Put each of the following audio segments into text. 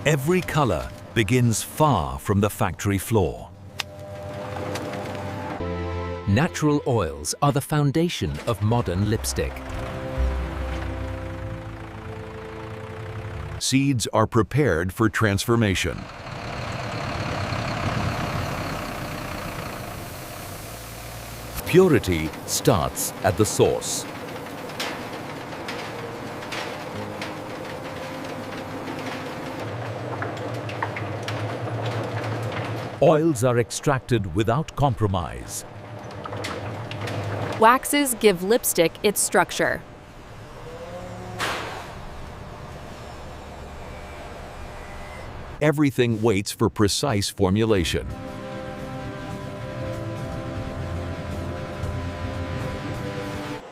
Every color begins far from the factory floor. Natural oils are the foundation of modern lipstick. Seeds are prepared for transformation. Purity starts at the source. Oils are extracted without compromise. Waxes give lipstick its structure. Everything waits for precise formulation.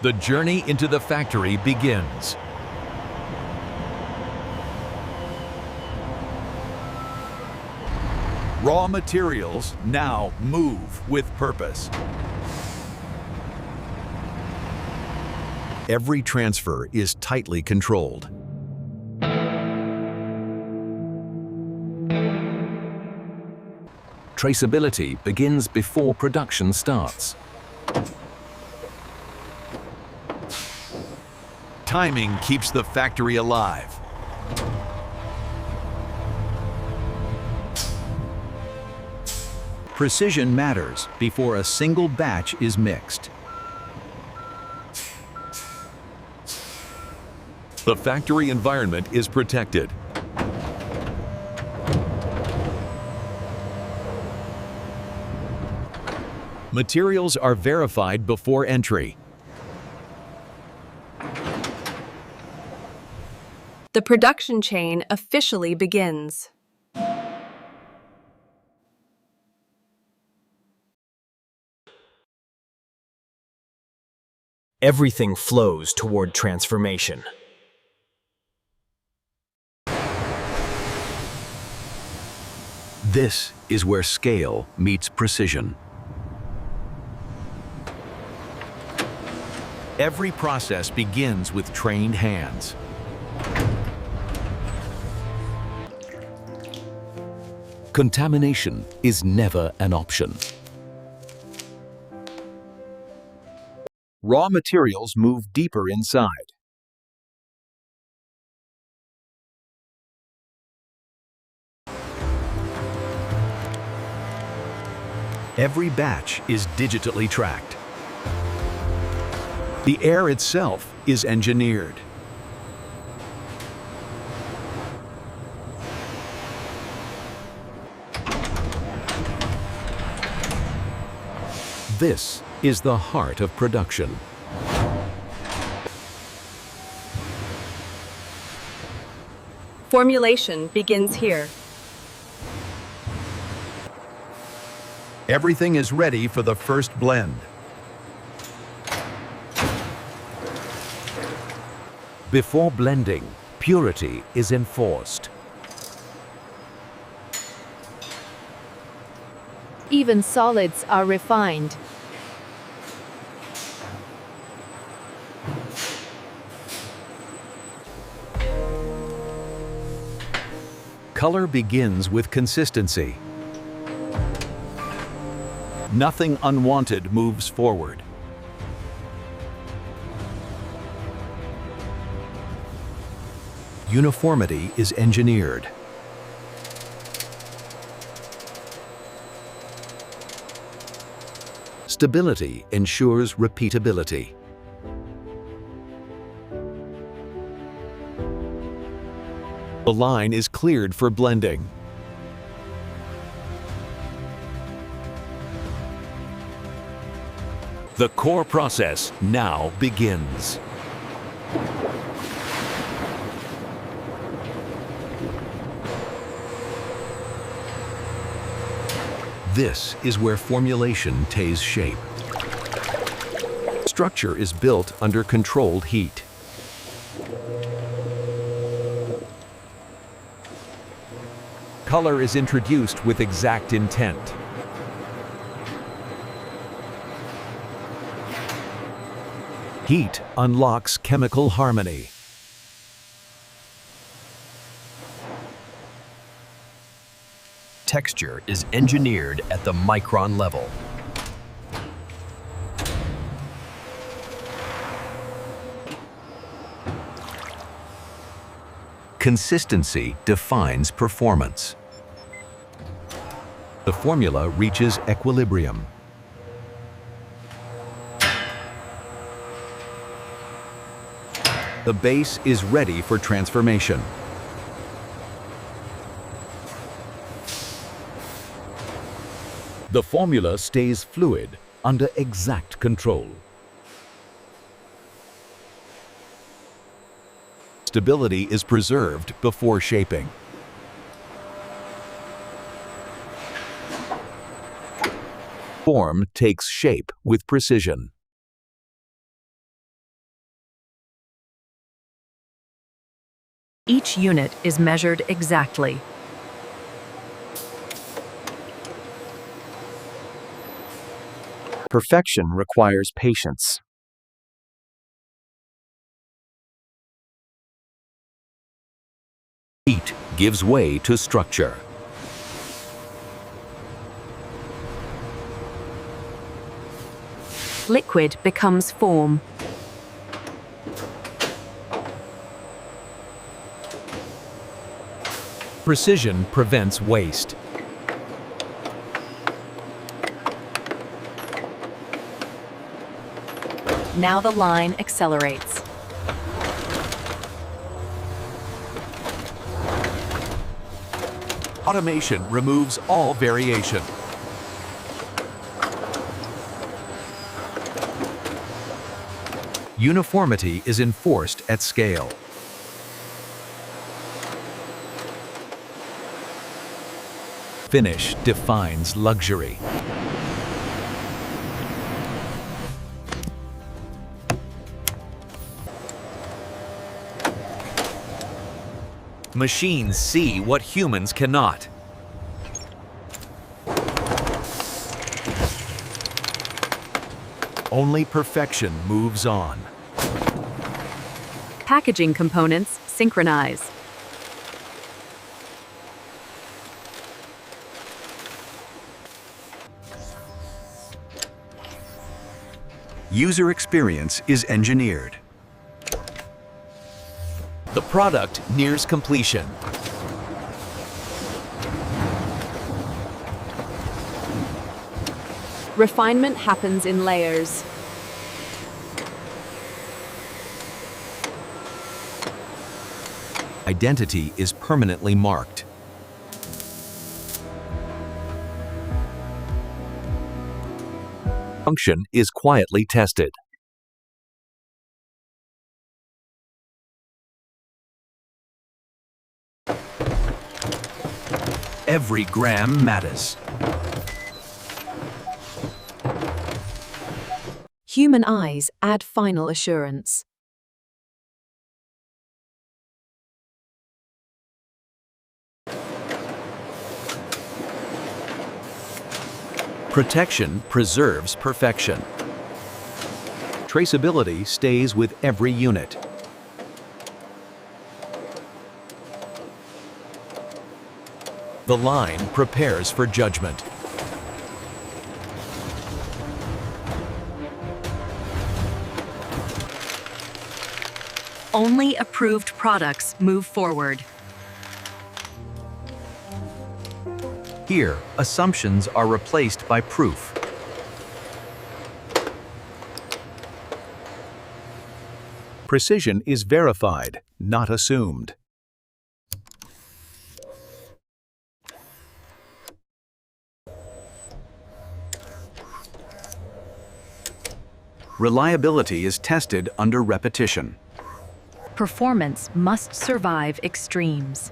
The journey into the factory begins. Raw materials now move with purpose. Every transfer is tightly controlled. Traceability begins before production starts. Timing keeps the factory alive. Precision matters before a single batch is mixed. The factory environment is protected. Materials are verified before entry. The production chain officially begins. Everything flows toward transformation. This is where scale meets precision. Every process begins with trained hands. Contamination is never an option. Raw materials move deeper inside. Every batch is digitally tracked. The air itself is engineered. This is the heart of production. Formulation begins here. Everything is ready for the first blend. Before blending, purity is enforced. Even solids are refined. Color begins with consistency. Nothing unwanted moves forward. Uniformity is engineered. Stability ensures repeatability. The line is cleared for blending. The core process now begins. This is where formulation takes shape. Structure is built under controlled heat. Color is introduced with exact intent. Heat unlocks chemical harmony. texture is engineered at the micron level. Consistency defines performance. The formula reaches equilibrium. The base is ready for transformation. The formula stays fluid under exact control. Stability is preserved before shaping. Form takes shape with precision. Each unit is measured exactly. Perfection requires patience. Heat gives way to structure. Liquid becomes form. Precision prevents waste. Now the line accelerates. Automation removes all variation. Uniformity is enforced at scale. Finish defines luxury. Machines see what humans cannot. Only perfection moves on. Packaging components synchronize. User experience is engineered. The product nears completion. Refinement happens in layers. Identity is permanently marked. Function is quietly tested. Every gram matters. Human eyes add final assurance. Protection preserves perfection. Traceability stays with every unit. The line prepares for judgment. Only approved products move forward. Here, assumptions are replaced by proof. Precision is verified, not assumed. Reliability is tested under repetition. Performance must survive extremes.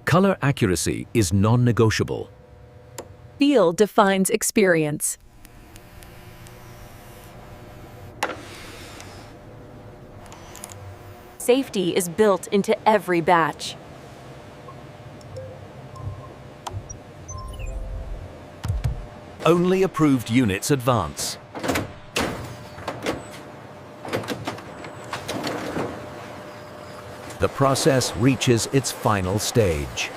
Color accuracy is non-negotiable. Feel defines experience. Safety is built into every batch. Only approved units advance. The process reaches its final stage.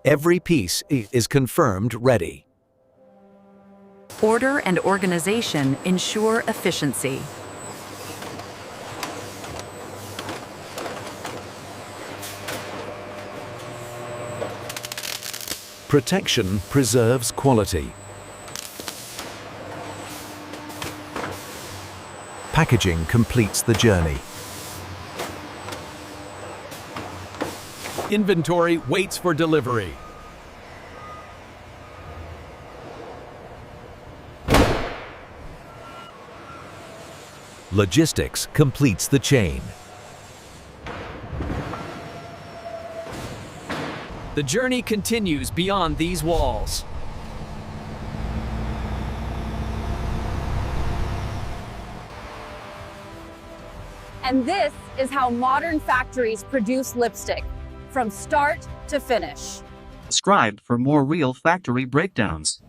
Every piece is confirmed ready. Order and organization ensure efficiency. Protection preserves quality. Packaging completes the journey. Inventory waits for delivery. Logistics completes the chain. The journey continues beyond these walls. And this is how modern factories produce lipstick, from start to finish. Subscribe for more real factory breakdowns.